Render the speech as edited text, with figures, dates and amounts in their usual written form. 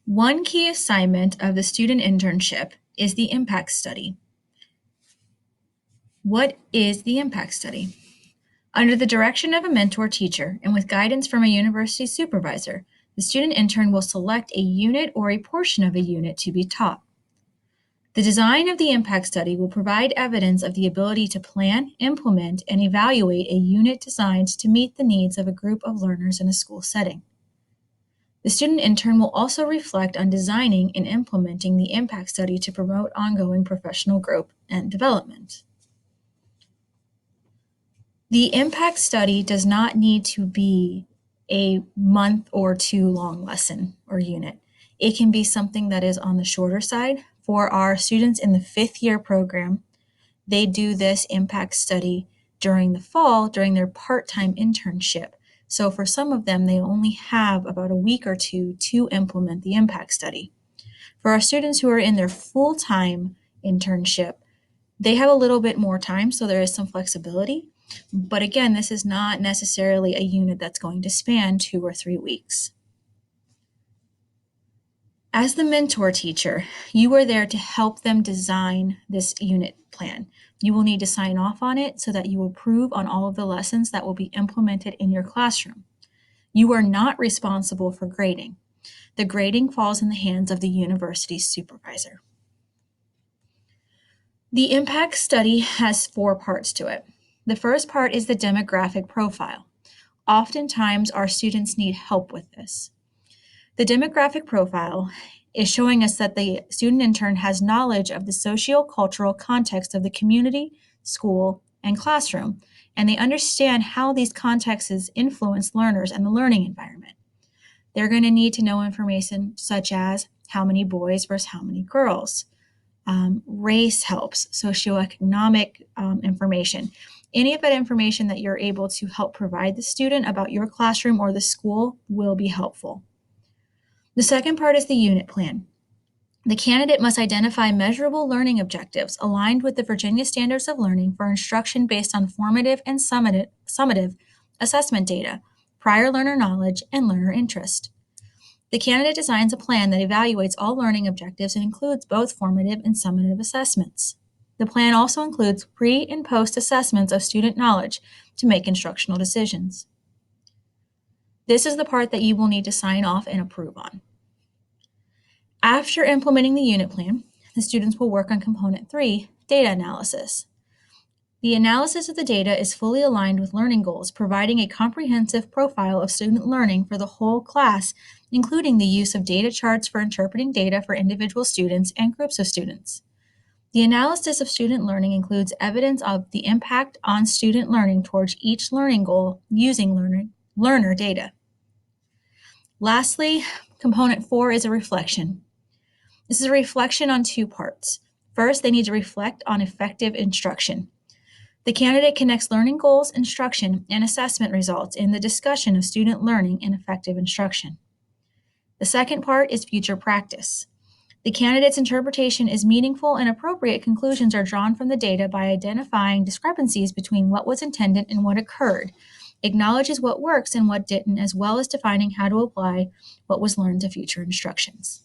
One key assignment of the student internship is the impact study. What is the impact study? Under the direction of a mentor teacher and with guidance from a university supervisor, the student intern will select a unit or a portion of a unit to be taught. The design of the impact study will provide evidence of the ability to plan, implement, and evaluate a unit designed to meet the needs of a group of learners in a school setting. The student intern will also reflect on designing and implementing the impact study to promote ongoing professional growth and development. The impact study does not need to be a month or two long lesson or unit. It can be something that is on the shorter side. For our students in the 5th year program, they do this impact study during the fall during their part-time internship. So for some of them, they only have about a week or two to implement the impact study. For our students who are in their full-time internship, they have a little bit more time, so there is some flexibility. But again, this is not necessarily a unit that's going to span 2 or 3 weeks. As the mentor teacher, you are there to help them design this unit plan. You will need to sign off on it so that you approve on all of the lessons that will be implemented in your classroom. You are not responsible for grading. The grading falls in the hands of the university supervisor. The impact study has 4 parts to it. The first part is the demographic profile. Oftentimes, our students need help with this. The demographic profile is showing us that the student intern has knowledge of the socio-cultural context of the community, school, and classroom, and they understand how these contexts influence learners and the learning environment. They're going to need to know information such as how many boys versus how many girls. Race helps, socioeconomic information. Any of that information that you're able to help provide the student about your classroom or the school will be helpful. The second part is the unit plan. The candidate must identify measurable learning objectives aligned with the Virginia Standards of Learning for instruction based on formative and summative assessment data, prior learner knowledge, and learner interest. The candidate designs a plan that evaluates all learning objectives and includes both formative and summative assessments. The plan also includes pre- and post-assessments of student knowledge to make instructional decisions. This is the part that you will need to sign off and approve on. After implementing the unit plan, the students will work on component 3, data analysis. The analysis of the data is fully aligned with learning goals, providing a comprehensive profile of student learning for the whole class, including the use of data charts for interpreting data for individual students and groups of students. The analysis of student learning includes evidence of the impact on student learning towards each learning goal using learner data. Lastly, component 4 is a reflection. This is a reflection on 2 parts. First, they need to reflect on effective instruction. The candidate connects learning goals, instruction, and assessment results in the discussion of student learning and effective instruction. The second part is future practice. The candidate's interpretation is meaningful and appropriate conclusions are drawn from the data by identifying discrepancies between what was intended and what occurred, acknowledges what works and what didn't, as well as defining how to apply what was learned to future instructions.